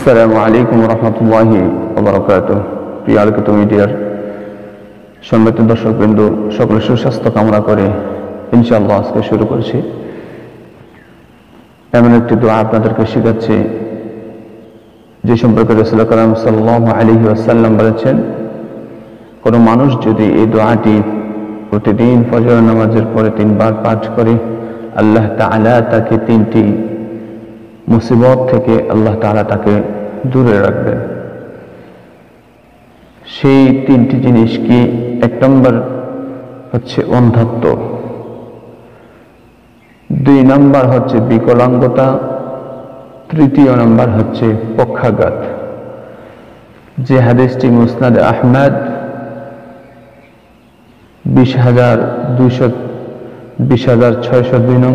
আসসালামু আলাইকুম রহমতুল্লাহি ওয়া বারাকাতুহু। প্রিয় আলোকিত মিডিয়ার সম্মানিত দর্শকবৃন্দ, সকলের সুস্বাস্থ্য কামনা করে ইনশাআল্লাহ আজকে শুরু করছি। এমন একটি দোয়া আপনাদেরকে শেখাচ্ছি যে সম্পর্কে রাসূল কারীম সাল্লাল্লাহু আলাইহি ওয়াসাল্লাম বলেছেন, কোনো মানুষ যদি এই দোয়াটি প্রতিদিন ফজর নামাজের পরে 3 বার পাঠ করে, আল্লাহ তাআলা তাকে 3টি মুসিবত থেকে আল্লাহ তাআলা তাকে দূরে রাখবেন। সেই 3টি জিনিস কি? 1 নম্বর হচ্ছে অন্ধত্ব, 2 নম্বর হচ্ছে বিকলাঙ্গতা, 3য় নম্বর হচ্ছে পক্ষাঘাত। যে হাদিসটি মুসনাদে আহমদ 20,602 নং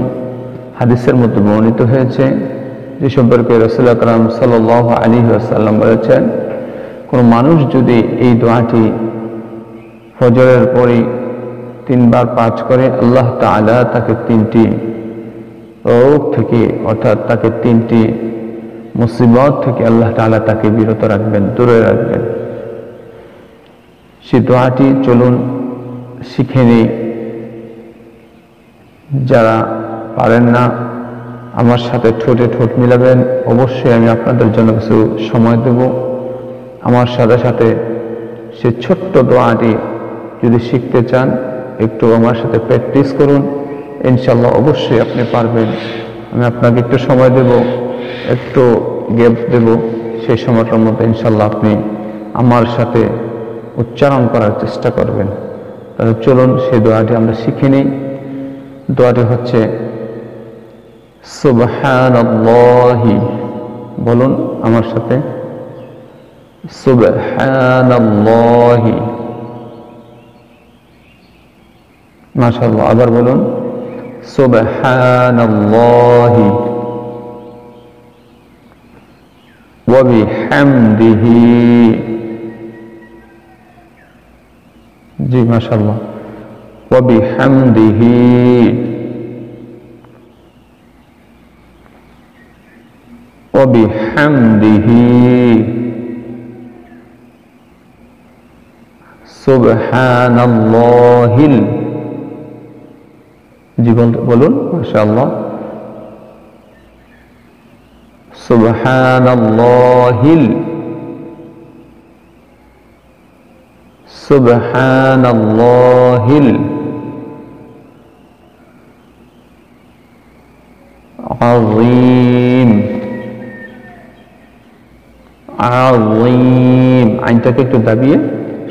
হাদিসের মধ্যে বর্ণিত হয়েছে, যে সম্পর্কে রাসূল আকরাম সাল্লাল্লাহু আলাইহি ওয়াসাল্লাম বলেছেন, কোনো মানুষ যদি এই দোয়াটি ফজরের পরে 3 বার পাঠ করে, আল্লাহ তাআলা তাকে 3টি রোগ থেকে, অর্থাৎ তাকে 3টি মুসিবত থেকে আল্লাহ তাআলা তাকে বিরত রাখবেন, দূরে রাখবেন। সেই দোয়াটি চলুন শিখে নিই। যারা পারেন না, আমার সাথে ঠোঁটে ঠোঁট মিলাবেন। অবশ্যই আমি আপনাদের জন্য কিছু সময় দেব। আমার সাথে সাথে সে ছোট্ট দোয়াটি যদি শিখতে চান, একটু আমার সাথে প্র্যাকটিস করুন, ইনশাআল্লাহ অবশ্যই আপনি পারবেন। আমি আপনাকে একটু সময় দেব, একটু গ্যাপ দেব, সেই সময়টার মধ্যে ইনশাআল্লাহ আপনি আমার সাথে উচ্চারণ করার চেষ্টা করবেন। তাহলে চলুন সেই দোয়াটি আমরা শিখে নিই। দোয়াটি হচ্ছে সুবহানাল্লাহি, বলুন আমার সাথে, সুবহানাল্লাহি। মাশাআল্লাহ, আবার বলুন সুবহানাল্লাহি ওয়া বিহামদিহি। জি মাশাআল্লাহ, ওয়া বিহামদিহি ওয়া বিহামদিহি সুবহানাল্লাহিল। জি বলুন মাশাআল্লাহ, সুবহানাল্লাহিল সুবহানাল্লাহিল আযীম। আযীম, আইনটাকে একটু দাবিয়ে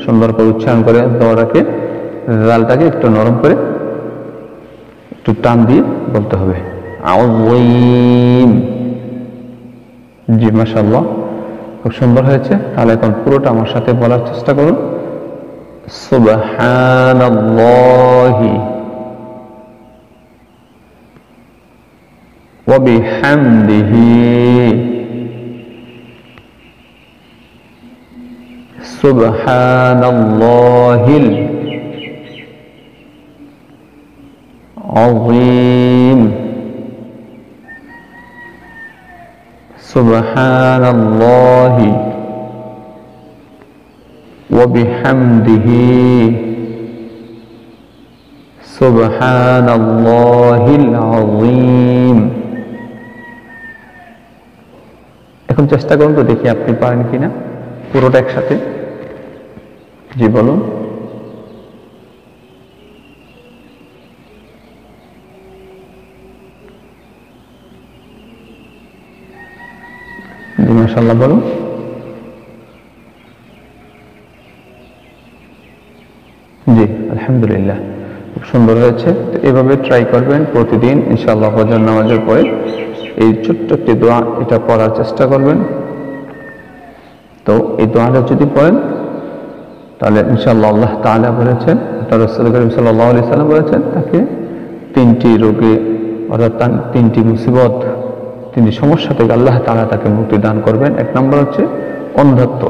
সুন্দর করে উচ্চারণ করে, দোয়াটাকে জালটাকে একটু নরম করে একটু টান দিয়ে বলতে হবে, আযীম। জি মাশাআল্লাহ, খুব সুন্দর হয়েছে। তাহলে এখন পুরোটা আমার সাথে বলার চেষ্টা করুন। সুবহানাল্লাহি ওয়া বিহামদিহি সুবহানাল্লাহিল আযীম সুবহানাল্লাহি ওয়া বিহামদিহি সুবহানাল্লাহিল আযীম। এখন চেষ্টা করুন তো, দেখি আপনি পারেন কিনা পুরোটা একসাথে। জি বলুন। জি মাশাআল্লাহ, বলুন। জি আলহামদুলিল্লাহ, খুব সুন্দর হয়েছে। তো এভাবে ট্রাই করবেন প্রতিদিন ইনশাআল্লাহ। ফজর নামাজের পরে এই ছোট্ট একটি দোয়া এটা পড়ার চেষ্টা করবেন। তো এই দোয়াটা যদি পড়েন তাহলে ইনশাআল্লাহ আল্লাহ তাআলা বলেছেন, তার রাসূল করিম সাল্লাল্লাহু আলাইহি সাল্লাম বলেছেন, তাকে 3টি রোগে, অর্থাৎ 3টি মুসিবত, 3টি সমস্যা থেকে আল্লাহ তাআলা তাকে মুক্তি দান করবেন। 1 নম্বর হচ্ছে অন্ধত্ব।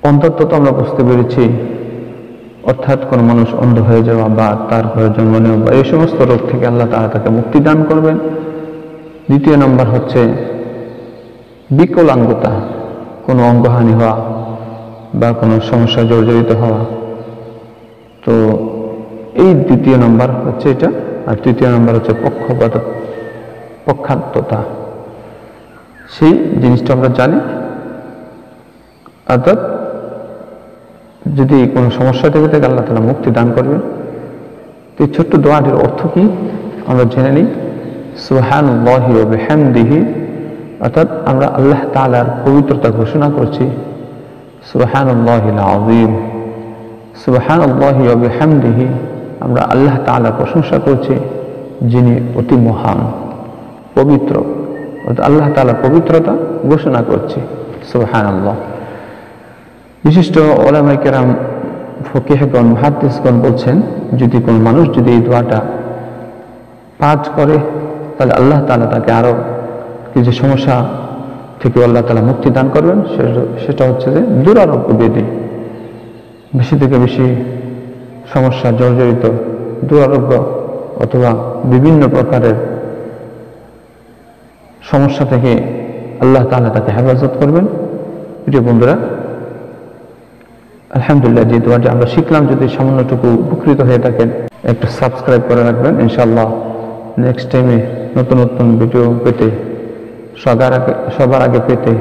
অন্ধত্ব তো আমরা বুঝতে পেরেছি, অর্থাৎ কোনো মানুষ অন্ধ হয়ে যাওয়া বা তার ঘরে জন্ম নেওয়া বা এই সমস্ত রোগ থেকে আল্লাহ তাআলা তাকে মুক্তি দান করবেন। দ্বিতীয় নম্বর হচ্ছে বিকলাঙ্গতা, কোনো অঙ্গহানি হওয়া বা কোনো সমস্যা জর্জরিত হওয়া। তো এই দ্বিতীয় নাম্বার হচ্ছে এটা। আর তৃতীয় নাম্বার হচ্ছে পক্ষান্ততা। সেই জিনিসটা আমরা জানি, অর্থাৎ যদি কোনো সমস্যা থেকে থাকে আল্লাহ তাআলা মুক্তি দান করবেন। তো এই ছোট্ট দোয়াটির অর্থ কি আমরা জেনে নিই। সুবহানাল্লাহি ওয়া বিহামদিহি, অর্থাৎ আমরা আল্লাহ তাআলার পবিত্রতা ঘোষণা করছি। সুবহানাল্লাহিল আযীম, সুবহানাল্লাহি ওয়া বিহামদিহি, আমরা আল্লাহ তাআলার প্রশংসা করছি যিনি অতি মহান, পবিত্র। অর্থাৎ আল্লাহ তাআলার পবিত্রতা ঘোষণা করছি। সুবহানাল্লাহ। বিশিষ্ট উলামায়ে কেরাম, ফকিহগণ, মুহাদ্দিসগণ বলছেন, যদি কোনো মানুষ যদি এই দোয়াটা পাঠ করে তাহলে আল্লাহ তাআলা তাকে আরো কিছু সমস্যা থেকে আল্লাহ তাআলা মুক্তি দান করবেন। সেটা হচ্ছে যে দুরারোগ্য ব্যাধি, বেশি থেকে বেশি সমস্যা জর্জরিত দুরারোগ্য অথবা বিভিন্ন প্রকারের সমস্যা থেকে আল্লাহ তাআলা তাকে হেফাজত করবেন। প্রিয় বন্ধুরা, আলহামদুলিল্লাহ, যে দোয়াটি আমরা শিখলাম, যদি সামান্যটুকু উপকৃত হয়ে থাকেন একটু সাবস্ক্রাইব করে রাখবেন। ইনশাআল্লাহ নেক্সট টাইমে নতুন নতুন ভিডিও পেতে, সবার আগে পেতে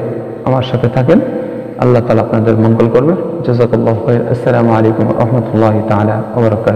আমার সাথে থাকেন। আল্লাহ তাআলা আপনাদের মঙ্গল করবে। জাযাকাল্লাহু খাইর। আসসালামু আলাইকুম ওয়া রাহমাতুল্লাহি তাআলা ওয়া বারাকাতুহু।